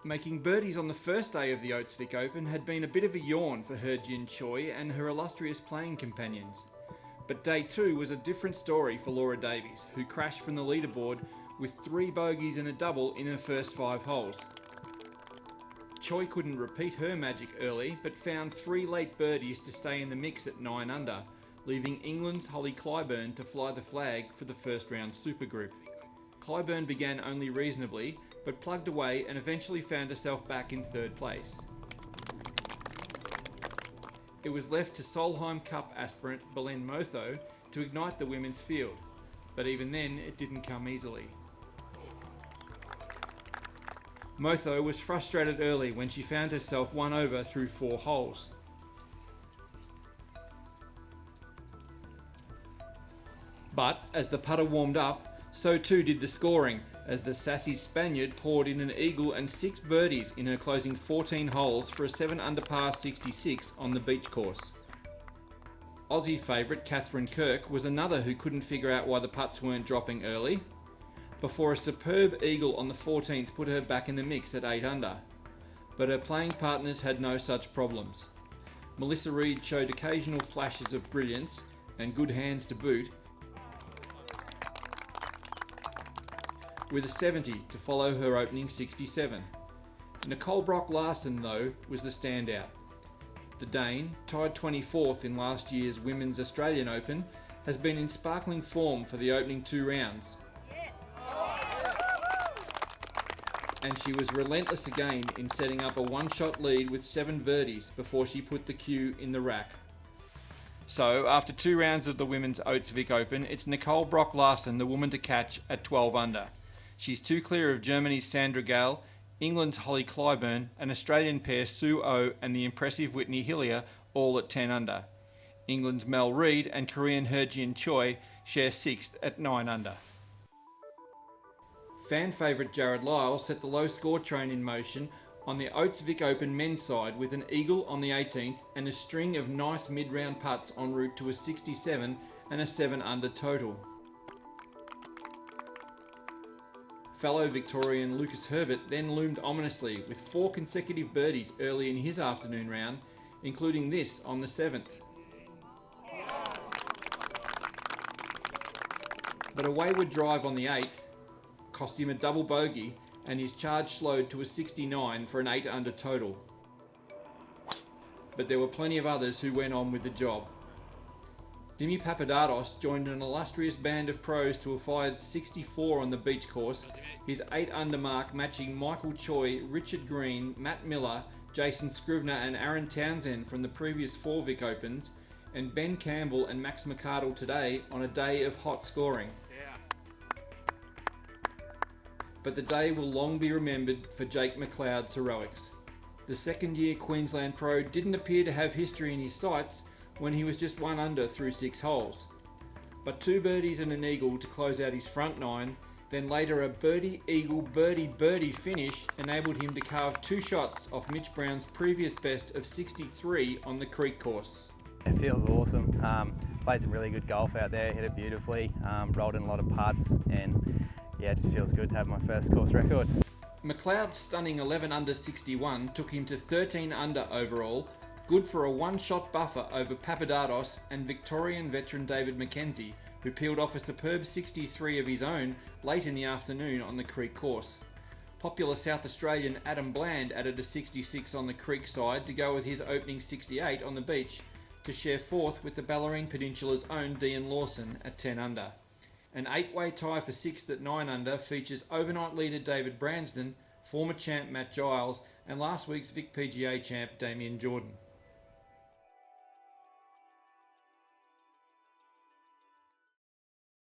Making birdies on the first day of the Oates Vic Open had been a bit of a yawn for He Jin Choi and her illustrious playing companions. But day 2 was a different story for Laura Davies, who crashed from the leaderboard with 3 bogeys and a double in her first 5 holes. Choi couldn't repeat her magic early, but found 3 late birdies to stay in the mix at 9 under, leaving England's Holly Clyburn to fly the flag for the first round supergroup. Clyburn began only reasonably, but plugged away and eventually found herself back in 3rd place. It was left to Solheim Cup aspirant Belen Motho to ignite the women's field, but even then it didn't come easily. Motho was frustrated early when she found herself 1 over through 4 holes. But as the putter warmed up, so too did the scoring, as the sassy Spaniard poured in an eagle and 6 birdies in her closing 14 holes for a 7 under par 66 on the beach course. Aussie favourite Catherine Kirk was another who couldn't figure out why the putts weren't dropping early, before a superb eagle on the 14th put her back in the mix at 8 under. But her playing partners had no such problems. Melissa Reid showed occasional flashes of brilliance and good hands to boot, with a 70 to follow her opening 67. Nicole Brock-Larsen, though, was the standout. The Dane, tied 24th in last year's Women's Australian Open, has been in sparkling form for the opening 2 rounds. Yes. And she was relentless again in setting up a 1-shot lead with 7 birdies before she put the cue in the rack. So, after 2 rounds of the Women's Oates Vic Open, it's Nicole Brock-Larsen, the woman to catch, at 12 under. She's 2 clear of Germany's Sandra Gale, England's Holly Clyburn, an Australian pair Sue O and the impressive Whitney Hillier, all at 10 under. England's Mel Reid and Korean He Jin Choi share 6th at 9 under. Fan favourite Jared Lyle set the low score train in motion on the Oates Vic Open men's side with an eagle on the 18th and a string of nice mid-round putts en route to a 67 and a 7 under total. Fellow Victorian Lucas Herbert then loomed ominously with 4 consecutive birdies early in his afternoon round, including this on the 7th. But a wayward drive on the 8th cost him a double bogey and his charge slowed to a 69 for an 8 under total. But there were plenty of others who went on with the job. Dimi Papadatos joined an illustrious band of pros to a fired 64 on the beach course, his 8 under mark matching Michael Choi, Richard Green, Matt Miller, Jason Scrivener and Aaron Townsend from the previous 4 Vic Opens, and Ben Campbell and Max McArdle today on a day of hot scoring. But the day will long be remembered for Jake McLeod's heroics. The second-year Queensland pro didn't appear to have history in his sights when he was just 1 under through 6 holes. But 2 birdies and an eagle to close out his front 9, then later a birdie, eagle, birdie, birdie finish enabled him to carve 2 shots off Mitch Brown's previous best of 63 on the Creek course. It feels awesome. Played some really good golf out there, hit it beautifully, rolled in a lot of putts, and yeah, it just feels good to have my first course record. McLeod's stunning 11 under 61 took him to 13 under overall, good for a 1-shot buffer over Papadatos and Victorian veteran David McKenzie, who peeled off a superb 63 of his own late in the afternoon on the Creek course. Popular South Australian Adam Bland added a 66 on the Creek side to go with his opening 68 on the beach, to share 4th with the Bellarine Peninsula's own Dean Lawson at 10 under. An 8-way tie for 6th at 9 under features overnight leader David Bransden, former champ Matt Giles, and last week's Vic PGA champ Damien Jordan.